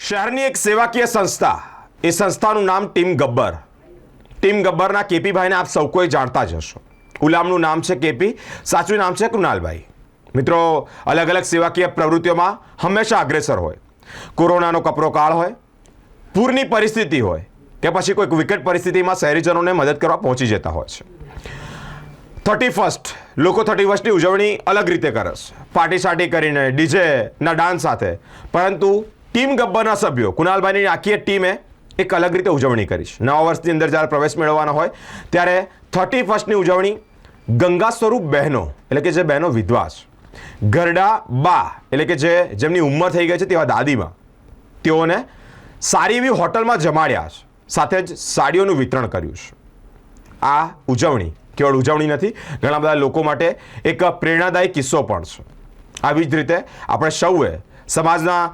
શહેરની એક સેવાકીય સંસ્થા, એ સંસ્થાનું નામ ટીમ ગબ્બર. ટીમ ગબ્બરના કેપીભાઈને આપ સૌ કોઈ જાણતા જ હશો. ગુલામનું નામ છે કેપી, સાચું નામ છે કૃણાલભાઈ. મિત્રો, અલગ અલગ સેવાકીય પ્રવૃત્તિઓમાં હંમેશા અગ્રેસર હોય. કોરોનાનો કપરો કાળ હોય, પૂરની પરિસ્થિતિ હોય કે પછી કોઈક વિકટ પરિસ્થિતિમાં શહેરીજનોને મદદ કરવા પહોંચી જતા હોય છે. 31st લોકો 31સ્ટની ઉજવણી અલગ રીતે કરે છે, પાર્ટી સાટી કરીને, ડીજેના ડાન્સ સાથે. પરંતુ ટીમ ગબ્બરના સભ્યો, કુણાલભાઈની આખી ટીમે એક અલગ રીતે ઉજવણી કરી છે. નવા વર્ષની અંદર જ્યારે પ્રવેશ મેળવવાનો હોય ત્યારે 31સ્ટની ઉજવણી ગંગા સ્વરૂપ બહેનો, એટલે કે જે બહેનો વિધવા છે, ગરડા બા, એટલે કે જેમની ઉંમર થઈ ગઈ છે તેવા દાદીમાં, તેઓને સારી એવી હોટલમાં જમાડ્યા છે, સાથે જ સાડીઓનું વિતરણ કર્યું છે. આ ઉજવણી કેવળ ઉજવણી નથી, ઘણા બધા લોકો માટે એક પ્રેરણાદાયી કિસ્સો પણ છે. આવી જ રીતે આપણે સૌએ સમાજના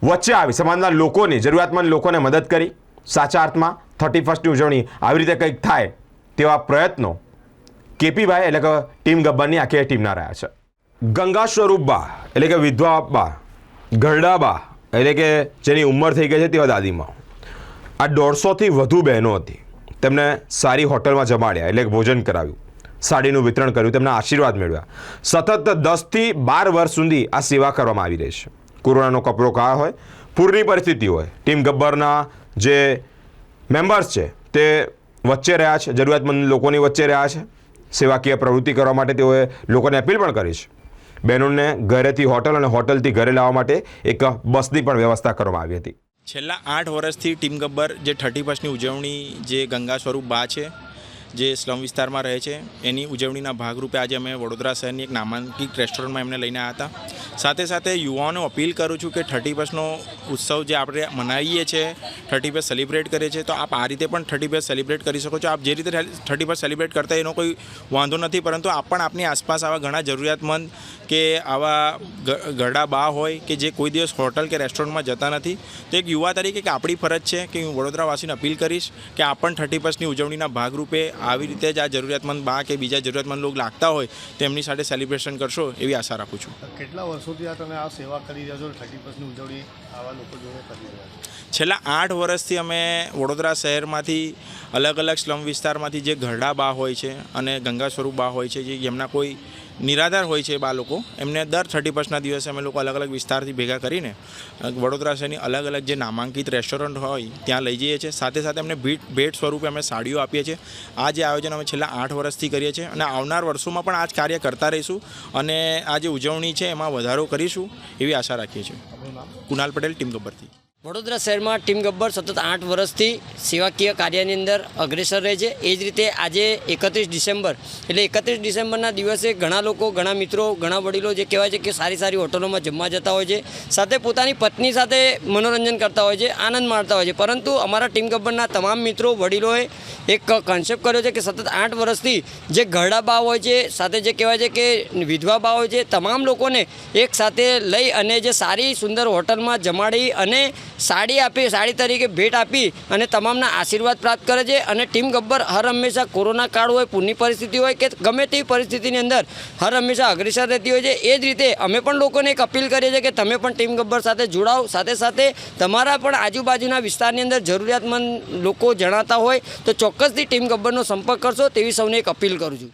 વચ્ચે આવી સમાજના લોકોની, જરૂરિયાતમંદ લોકોને મદદ કરી. સાચા અર્થમાં 31સ્ટની ઉજવણી આવી રીતે કંઈક થાય તેવા પ્રયત્નો કેપીભાઈ એટલે કે ટીમ ગબ્બરની આખી ટીમના રહ્યા છે. ગંગા સ્વરૂપ બા એટલે કે વિધવા બા, ગરડા બા એટલે કે જેની ઉંમર થઈ ગઈ છે તેવા દાદીમાં, આ 150થી વધુ બહેનો હતી. તેમને સારી હોટલમાં જમાડ્યા, એટલે ભોજન કરાવ્યું, સાડીનું વિતરણ કર્યું, તેમના આશીર્વાદ મેળવ્યા. સતત 10થી 12 વર્ષ સુધી આ સેવા કરવામાં આવી રહી છે. કોરોનાનો કપરો કાળ હોય, પૂરની પરિસ્થિતિ હોય, ટીમ ગબ્બરના જે મેમ્બર્સ છે તે વચ્ચે રહ્યા છે, જરૂરિયાતમંદ લોકોની વચ્ચે રહ્યા છે. સેવાકીય પ્રવૃત્તિ કરવા માટે તેઓએ લોકોને અપીલ પણ કરી છે. બહેનોને ઘરેથી હોટલ અને હોટલથી ઘરે લાવવા માટે એક બસની પણ વ્યવસ્થા કરવામાં આવી હતી. છેલ્લા 8 વર્ષથી ટીમ ગબ્બર જે 31સ્ટની ઉજવણી જે ગંગા સ્વરૂપ બા છે, જે સ્લમ વિસ્તારમાં રહે છે, એની ઉજવણીના ભાગરૂપે આજે અમે વડોદરા શહેરની એક નામાંકિત રેસ્ટોરન્ટમાં એમને લઈને આવ્યા હતા. સાથે સાથે યુવાઓને અપીલ કરું છું કે 31સ્ટનો ઉત્સવ જે આપણે મનાવીએ છીએ, 31st સેલિબ્રેટ કરીએ છીએ, તો આપ આ રીતે પણ 31st સેલિબ્રેટ કરી શકો છો. આપ જે રીતે 31st સેલિબ્રેટ કરતા એનો કોઈ વાંધો નથી, પરંતુ આપ પણ આપની આસપાસ આવા ઘણા જરૂરિયાતમંદ કે આવા ગરડા બા હોય કે જે કોઈ દિવસ હોટલ કે રેસ્ટોરન્ટમાં જતા નથી, તો એક યુવા તરીકે કે આપણી ફરજ છે કે હું વડોદરાવાસીને અપીલ કરીશ કે આપ પણ 31સ્ટની ઉજવણીના ભાગરૂપે આવી રીતે જ આ જરૂરિયાતમંદ બા કે બીજા જરૂરિયાતમંદ લોકો લાગતા હોય તેમની સાથે સેલિબ્રેશન કરશો એવી આશા રાખું છું. કેટલા વર્ષોથી આ તમે આ સેવા કરી રહ્યા છો? 31સ્ટની ઉજવણી આવા લોકો જોડે કરી રહ્યા છો? છેલ્લા 8 વર્ષથી અમે વડોદરા શહેરમાંથી અલગ અલગ સ્લમ વિસ્તારમાંથી જે ગરડા બા હોય છે અને ગંગા સ્વરૂપ બા હોય છે, જે જેમના કોઈ નિરાધાર હોય છે બા લોકો, એમને દર 31સ્ટના દિવસે અમે લોકો અલગ અલગ વિસ્તારથી ભેગા કરીને વડોદરા શહેરની અલગ અલગ જે નામાંકિત રેસ્ટોરન્ટ હોય ત્યાં લઈ જઈએ છીએ. સાથે સાથે અમને ભેટ સ્વરૂપે અમે સાડીઓ આપીએ છીએ. આ જે આયોજન અમે છેલ્લા 8 વર્ષથી કરીએ છીએ અને આવનાર વર્ષોમાં પણ આ જ કાર્ય કરતા રહીશું અને આ જે ઉજવણી છે એમાં વધારો કરીશું એવી આશા રાખીએ છીએ. કુણાલ પટેલ, ટીમ ગબ્બરથી. વડોદરા શહેરમાં ટીમ ગબ્બર સતત 8 વર્ષથી સેવાકીય કાર્યની અંદર અગ્રેસર રહે છે. એ જ રીતે આજે 31 ડિસેમ્બર એટલે 31 ડિસેમ્બરના દિવસે ઘણા લોકો, ઘણા મિત્રો, ઘણા વડીલો જે કહેવાય છે કે સારી સારી હોટલોમાં જમવા જતા હોય છે, સાથે પોતાની પત્ની સાથે મનોરંજન કરતા હોય છે, આનંદ માણતા હોય છે. પરંતુ અમારા ટીમ ગબ્બરના તમામ મિત્રો, વડીલોએ એક કન્સેપ્ટ કર્યો છે કે સતત 8 વર્ષથી જે ઘરડા બા હોય છે, સાથે જે કહેવાય છે કે વિધવા બા હોય છે, તમામ લોકોને એક સાથે લઈ અને જે સારી સુંદર હોટલમાં જમાડી અને સાડી આપી, સાડી તરીકે ભેટ આપી અને તમામના આશીર્વાદ પ્રાપ્ત કરે છે. અને ટીમ ગબ્બર હર હંમેશા કોરોના કાળ હોય, પૂરની પરિસ્થિતિ હોય કે ગમે તેવી પરિસ્થિતિની અંદર હર હંમેશા અગ્રેસર રહેતી હોય છે. એ જ રીતે અમે પણ લોકોને એક અપીલ કરીએ છીએ કે તમે પણ ટીમ ગબ્બર સાથે જોડાઓ. સાથે સાથે તમારા પણ આજુબાજુના વિસ્તારની અંદર જરૂરિયાતમંદ લોકો જણાતા હોય તો ચોક્કસથી ટીમ ગબ્બરનો સંપર્ક કરશો તેવી સૌને એક અપીલ કરું છું.